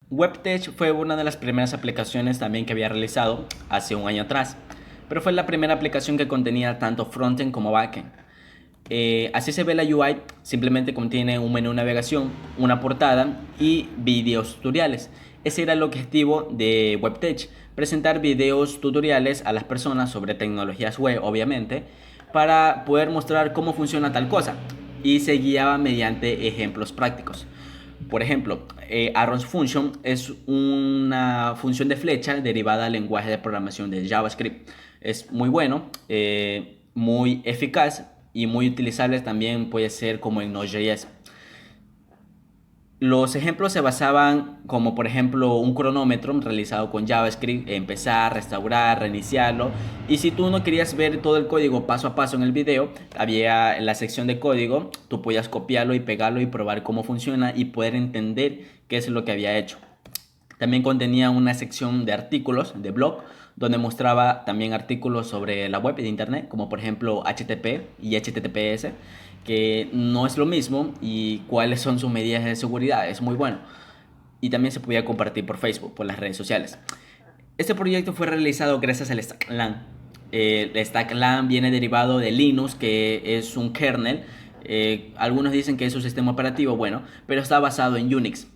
WebTech fue una de las primeras aplicaciones también que había realizado hace un año atrás, pero fue la primera aplicación que contenía tanto frontend como backend. Así se ve la UI, simplemente contiene un menú de navegación, una portada y videos tutoriales. Ese era el objetivo de WebTech, presentar videos tutoriales a las personas sobre tecnologías web, obviamente, para poder mostrar cómo funciona tal cosa, y se guiaba mediante ejemplos prácticos. Por ejemplo, Arrows Function es una función de flecha derivada del lenguaje de programación de JavaScript. Es muy bueno, muy eficaz y muy utilizable también puede ser como en Node.js. Los ejemplos se basaban como por ejemplo un cronómetro realizado con JavaScript, empezar, restaurar, reiniciarlo. Y si tú no querías ver todo el código paso a paso en el video, había en la sección de código, tú podías copiarlo y pegarlo y probar cómo funciona y poder entender qué es lo que había hecho. También contenía una sección de artículos, de blog, donde mostraba también artículos sobre la web de internet, como por ejemplo HTTP y HTTPS, que no es lo mismo y cuáles son sus medidas de seguridad. Es muy bueno. Y también se podía compartir por Facebook, por las redes sociales. Este proyecto fue realizado gracias al Stack LAN. El Stack LAN viene derivado de Linux, que es un kernel. Algunos dicen que es un sistema operativo, bueno, pero está basado en Unix.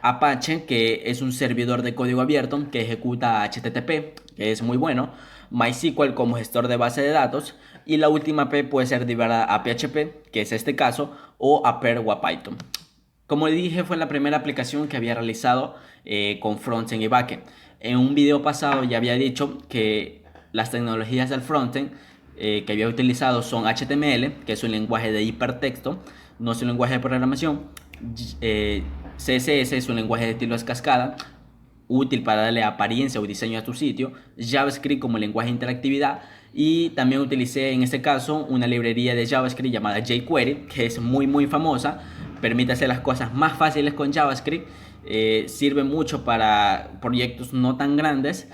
Apache, que es un servidor de código abierto que ejecuta HTTP, que es muy bueno. MySQL como gestor de base de datos. Y la última P puede ser derivada a PHP, que es este caso, o a Perl o a Python. Como dije, fue la primera aplicación que había realizado con frontend y backend. En un video pasado ya había dicho que las tecnologías del frontend que había utilizado son HTML, que es un lenguaje de hipertexto, no es un lenguaje de programación. CSS es un lenguaje de estilos cascada, útil para darle apariencia o diseño a tu sitio. JavaScript como lenguaje de interactividad. Y también utilicé en este caso una librería de JavaScript llamada jQuery, que es muy famosa. Permite hacer las cosas más fáciles con JavaScript. Sirve mucho para proyectos no tan grandes.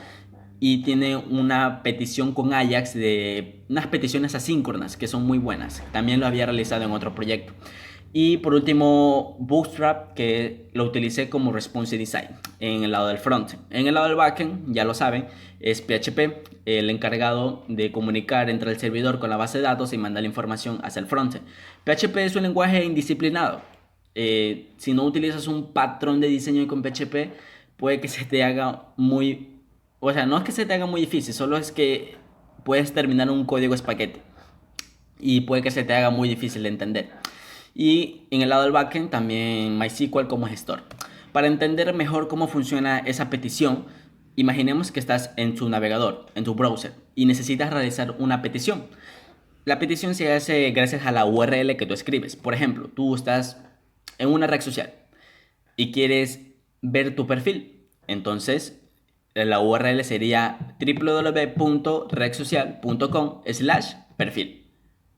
Y tiene una petición con Ajax de unas peticiones asíncronas que son muy buenas. También lo había realizado en otro proyecto. Y por último, Bootstrap, que lo utilicé como responsive design en el lado del front. En el lado del backend, ya lo saben, es PHP, el encargado de comunicar entre el servidor con la base de datos y mandar la información hacia el front. PHP es un lenguaje indisciplinado. Si no utilizas un patrón de diseño con PHP, puede que se te haga muy... O sea, no es que se te haga muy difícil, solo es que puedes terminar un código espagueti y puede que se te haga muy difícil de entender. Y en el lado del backend también MySQL como gestor. Para entender mejor cómo funciona esa petición, imaginemos que estás en tu navegador, en tu browser, y necesitas realizar una petición. La petición se hace gracias a la URL que tú escribes. Por ejemplo, tú estás en una red social y quieres ver tu perfil. Entonces, la URL sería www.redsocial.com/perfil.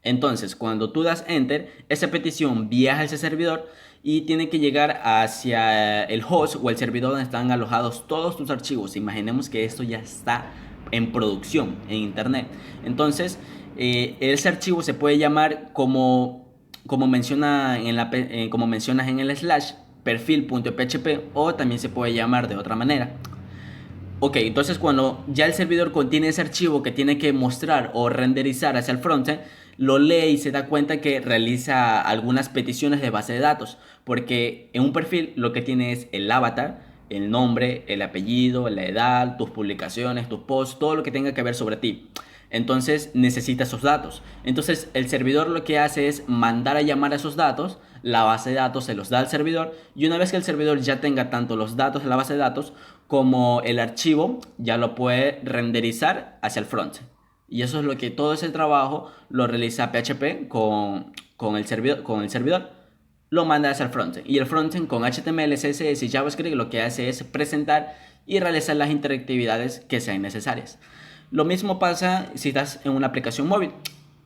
Entonces, cuando tú das enter, esa petición viaja a ese servidor y tiene que llegar hacia el host o el servidor donde están alojados todos tus archivos. Imaginemos que esto ya está en producción en internet. Entonces, ese archivo se puede llamar como mencionas en el slash perfil.php, o también se puede llamar de otra manera. Ok, entonces cuando ya el servidor contiene ese archivo que tiene que mostrar o renderizar hacia el frontend, lo lee y se da cuenta que realiza algunas peticiones de base de datos, porque en un perfil lo que tiene es el avatar, el nombre, el apellido, la edad, tus publicaciones, tus posts, todo lo que tenga que ver sobre ti. Entonces necesita esos datos. Entonces el servidor lo que hace es mandar a llamar a esos datos, la base de datos se los da al servidor, y una vez que el servidor ya tenga tanto los datos de la base de datos como el archivo, ya lo puede renderizar hacia el front. Y eso es lo que todo ese trabajo lo realiza PHP con el servidor, lo manda hacia el frontend. Y el frontend con HTML, CSS y JavaScript lo que hace es presentar y realizar las interactividades que sean necesarias. Lo mismo pasa si estás en una aplicación móvil.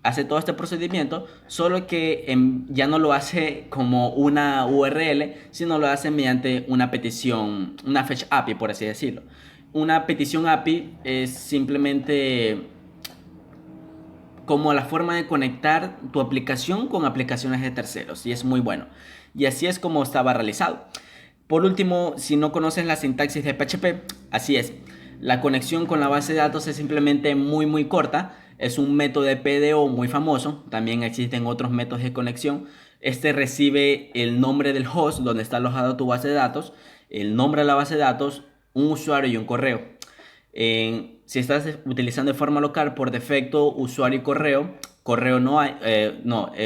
Hace todo este procedimiento, solo que ya no lo hace como una URL, sino lo hace mediante una petición, una Fetch API, por así decirlo. Una petición API es simplemente como la forma de conectar tu aplicación con aplicaciones de terceros, y es muy bueno. Y así es como estaba realizado. Por último, si no conoces la sintaxis de PHP, así es. La conexión con la base de datos es simplemente muy corta. Es un método de PDO muy famoso. También existen otros métodos de conexión. Este recibe el nombre del host donde está alojado tu base de datos, el nombre de la base de datos, un usuario y un correo. Si estás utilizando de forma local, por defecto, usuario y correo. Correo no hay,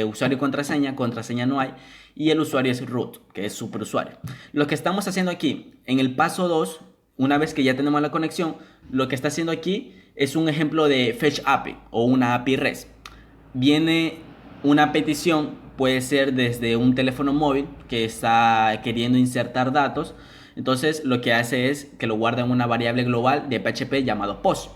usuario y contraseña no hay. Y el usuario es root, que es superusuario. Lo que estamos haciendo aquí, en el paso 2, una vez que ya tenemos la conexión, lo que está haciendo aquí es un ejemplo de Fetch API o una API REST. Viene una petición, puede ser desde un teléfono móvil que está queriendo insertar datos. Entonces lo que hace es que lo guarda en una variable global de PHP llamado post.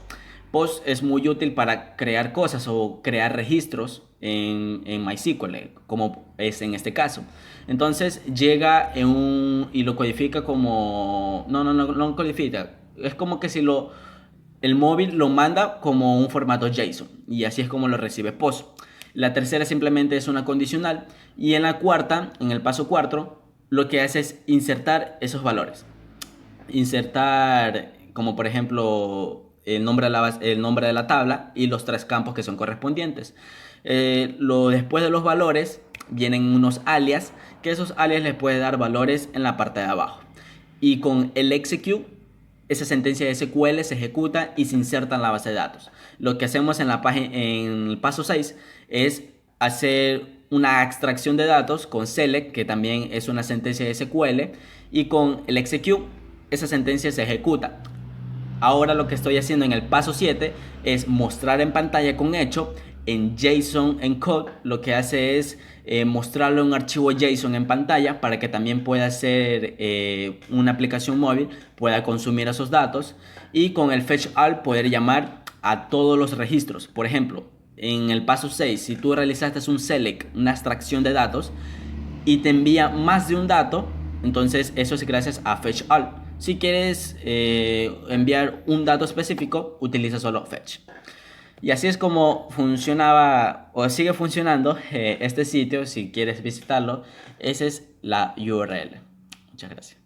Post es muy útil para crear cosas o crear registros en MySQL, como es en este caso. Entonces llega y lo codifica como... No codifica. Es como que si el móvil lo manda como un formato JSON y así es como lo recibe post. La tercera simplemente es una condicional y en la cuarta, en el paso 4, lo que hace es insertar esos valores. Insertar como por ejemplo el nombre de la tabla y los 3 campos que son correspondientes. Después de los valores vienen unos alias, que esos alias les puede dar valores en la parte de abajo. Y con el execute, esa sentencia de SQL se ejecuta y se inserta en la base de datos. Lo que hacemos en el paso 6 es hacer una extracción de datos con select, que también es una sentencia de SQL, y con el execute esa sentencia se ejecuta. Ahora lo que estoy haciendo en el paso 7 es mostrar en pantalla con hecho en JSON encode. Lo que hace es mostrarlo en un archivo JSON en pantalla para que también pueda ser una aplicación móvil, pueda consumir esos datos, y con el fetch all poder llamar a todos los registros. Por ejemplo, en el paso 6, si tú realizaste un select, una extracción de datos, y te envía más de un dato, entonces eso es gracias a fetch all. Si quieres enviar un dato específico, utiliza solo fetch. Y así es como funcionaba o sigue funcionando este sitio. Si quieres visitarlo, esa es la URL. Muchas gracias.